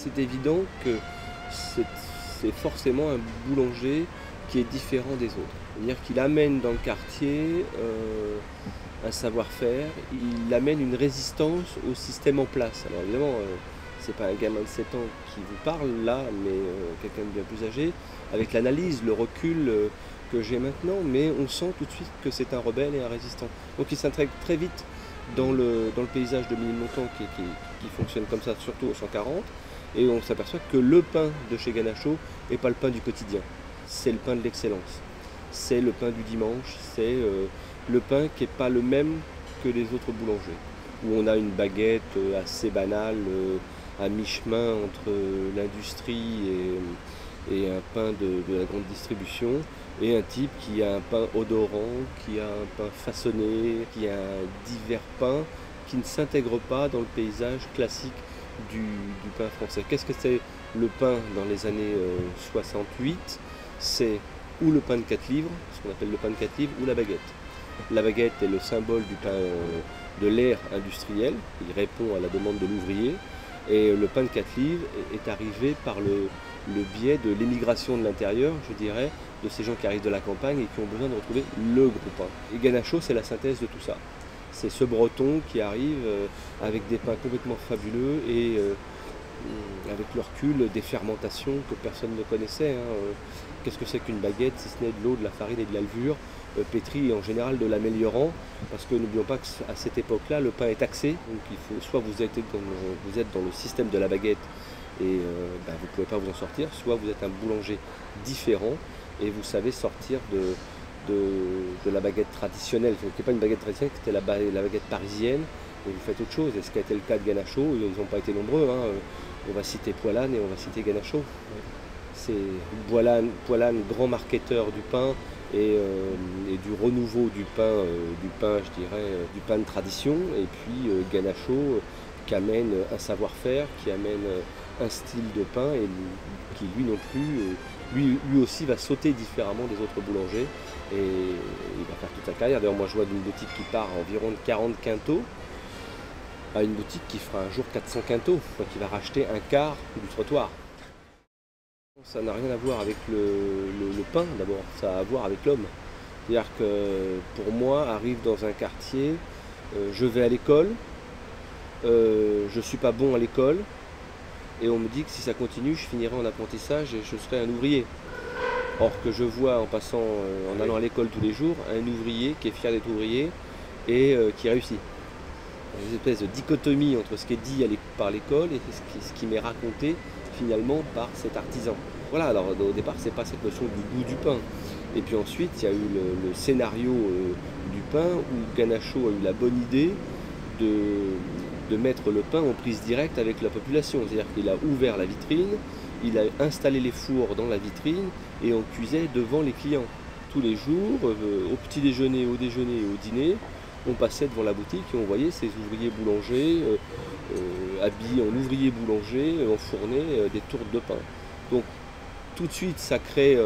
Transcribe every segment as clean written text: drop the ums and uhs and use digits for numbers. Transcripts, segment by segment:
c'est évident que c'est forcément un boulanger qui est différent des autres. C'est-à-dire qu'il amène dans le quartier un savoir-faire, il amène une résistance au système en place. Alors évidemment, c'est pas un gamin de 7 ans qui vous parle là, mais quelqu'un de bien plus âgé, avec l'analyse, le recul que j'ai maintenant, mais on sent tout de suite que c'est un rebelle et un résistant. Donc il s'intègre très vite dans le paysage de Ménilmontant qui fonctionne comme ça, surtout au 140, et on s'aperçoit que le pain de chez Ganacho n'est pas le pain du quotidien, c'est le pain de l'excellence, c'est le pain du dimanche, c'est le pain qui n'est pas le même que les autres boulangers, où on a une baguette assez banale, à mi-chemin entre l'industrie et un pain de la grande distribution, et un type qui a un pain odorant, qui a un pain façonné, qui a divers pains qui ne s'intègrent pas dans le paysage classique du pain français. Qu'est-ce que c'est le pain dans les années 68? C'est ou le pain de 4 livres, ce qu'on appelle le pain de 4 livres, ou la baguette. La baguette est le symbole du pain de l'ère industrielle, il répond à la demande de l'ouvrier, et le pain de 4 livres est arrivé par le biais de l'émigration de l'intérieur, je dirais, de ces gens qui arrivent de la campagne et qui ont besoin de retrouver le gros pain. Et Ganacho, c'est la synthèse de tout ça. C'est ce breton qui arrive avec des pains complètement fabuleux et avec le recul des fermentations que personne ne connaissait. Qu'est-ce que c'est qu'une baguette si ce n'est de l'eau, de la farine et de la levure, pétrie en général de l'améliorant, parce que n'oublions pas qu'à cette époque-là, le pain est taxé, donc il faut soit vous êtes dans le système de la baguette et vous ne pouvez pas vous en sortir, soit vous êtes un boulanger différent et vous savez sortir de la baguette traditionnelle, qui n'était pas une baguette traditionnelle, c'était la baguette parisienne, et vous faites autre chose. Et ce qui a été le cas de Ganacho, ils n'ont pas été nombreux, on va citer Poilane et on va citer Ganacho. C'est Poilane, grand marketeur du pain et du renouveau du pain, je dirais, du pain de tradition, et puis Ganacho qui amène un savoir-faire, qui amène un style de pain et qui lui non plus, lui aussi va sauter différemment des autres boulangers et il va faire toute sa carrière. D'ailleurs moi je vois d'une boutique qui part à environ de 40 quintaux à une boutique qui fera un jour 400 quintaux, qui va racheter un quart du trottoir. Ça n'a rien à voir avec le pain d'abord, ça a à voir avec l'homme. C'est-à-dire que pour moi, arrive dans un quartier, je vais à l'école, je ne suis pas bon à l'école, et on me dit que si ça continue, je finirai en apprentissage et je serai un ouvrier. Or que je vois en passant, en allant à l'école tous les jours, un ouvrier qui est fier d'être ouvrier et qui réussit. Une espèce de dichotomie entre ce qui est dit par l'école et ce qui m'est raconté finalement par cet artisan. Voilà, alors au départ, c'est pas cette notion du goût du pain. Et puis ensuite, il y a eu le scénario du pain où Ganacho a eu la bonne idée de mettre le pain en prise directe avec la population. C'est-à-dire qu'il a ouvert la vitrine, il a installé les fours dans la vitrine et on cuisait devant les clients. Tous les jours, au petit déjeuner, au déjeuner et au dîner, on passait devant la boutique et on voyait ces ouvriers boulangers habillés en ouvriers boulangers, enfourner des tourtes de pain. Donc tout de suite ça crée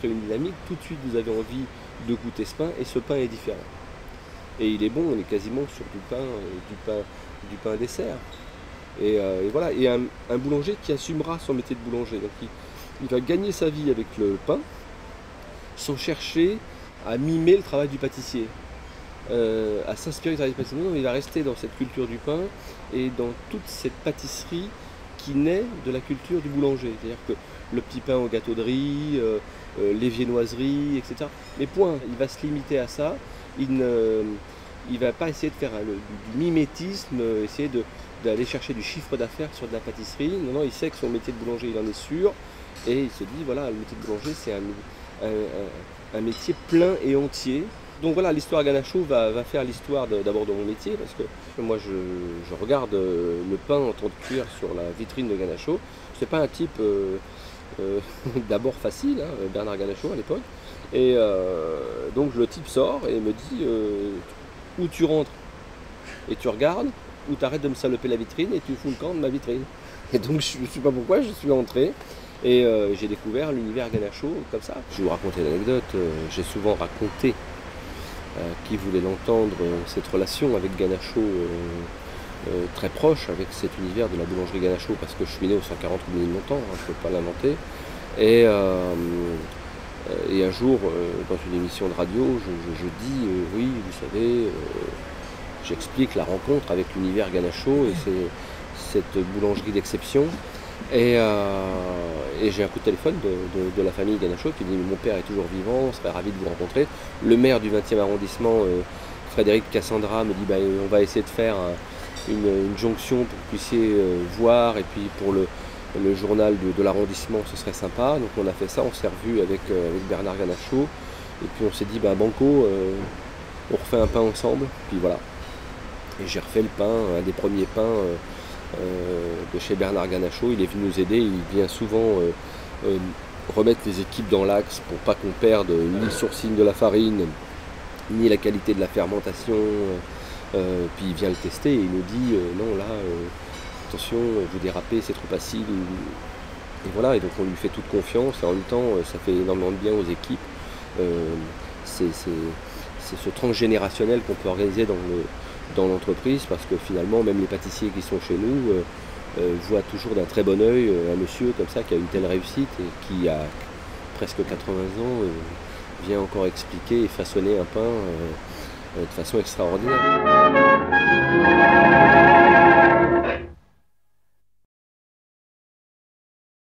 une dynamique, tout de suite vous avez envie de goûter ce pain et ce pain est différent. Et il est bon, on est quasiment sur du pain dessert. Et voilà, et un boulanger qui assumera son métier de boulanger. Donc il va gagner sa vie avec le pain sans chercher à mimer le travail du pâtissier. À s'inspirer du travail du pâtissier. Non, il va rester dans cette culture du pain et dans toute cette pâtisserie qui naît de la culture du boulanger. C'est-à-dire que le petit pain au gâteau de riz, les viennoiseries, etc. Mais point, il va se limiter à ça. Il ne va pas essayer de faire du mimétisme, essayer d'aller chercher du chiffre d'affaires sur de la pâtisserie. Non, non, il sait que son métier de boulanger, il en est sûr. Et il se dit, voilà, le métier de boulanger, c'est un métier plein et entier. Donc voilà, l'histoire Ganacho va faire l'histoire d'abord de mon métier, parce que moi je regarde le pain en train de cuire sur la vitrine de Ganacho. C'est pas un type d'abord facile, Bernard Ganacho à l'époque. Et donc le type sort et me dit où tu rentres et tu regardes, ou tu arrêtes de me saloper la vitrine et tu fous le camp de ma vitrine. Et donc je ne sais pas pourquoi, je suis entré. Et j'ai découvert l'univers Ganacho comme ça. Je vais vous raconter l'anecdote, j'ai souvent raconté qui voulait l'entendre, cette relation avec Ganacho très proche avec cet univers de la boulangerie Ganacho, parce que je suis né au 140 rue de Montand, hein, je ne peux pas l'inventer. Et un jour, dans une émission de radio, je dis oui, vous savez, j'explique la rencontre avec l'univers Ganacho et cette boulangerie d'exception. Et j'ai un coup de téléphone de la famille Ganacho qui me dit mon père est toujours vivant, on serait ravi de vous rencontrer. Le maire du 20e arrondissement, Frédéric Cassandra, me dit on va essayer de faire une jonction pour que vous puissiez voir, et puis pour le journal de l'arrondissement ce serait sympa. Donc on a fait ça, on s'est revu avec Bernard Ganacho, et puis on s'est dit banco, on refait un pain ensemble, puis voilà. Et j'ai refait le pain, un des premiers pains de chez Bernard Ganacho. Il est venu nous aider, il vient souvent remettre les équipes dans l'axe pour pas qu'on perde ni le sourcing de la farine, ni la qualité de la fermentation. Puis il vient le tester et il nous dit non là, attention, vous dérapez, c'est trop acide. Et voilà, et donc on lui fait toute confiance, et en même temps ça fait énormément de bien aux équipes. C'est ce transgénérationnel qu'on peut organiser dans l'entreprise, parce que finalement même les pâtissiers qui sont chez nous voient toujours d'un très bon œil un monsieur comme ça qui a une telle réussite et qui a presque 80 ans vient encore expliquer et façonner un pain de façon extraordinaire.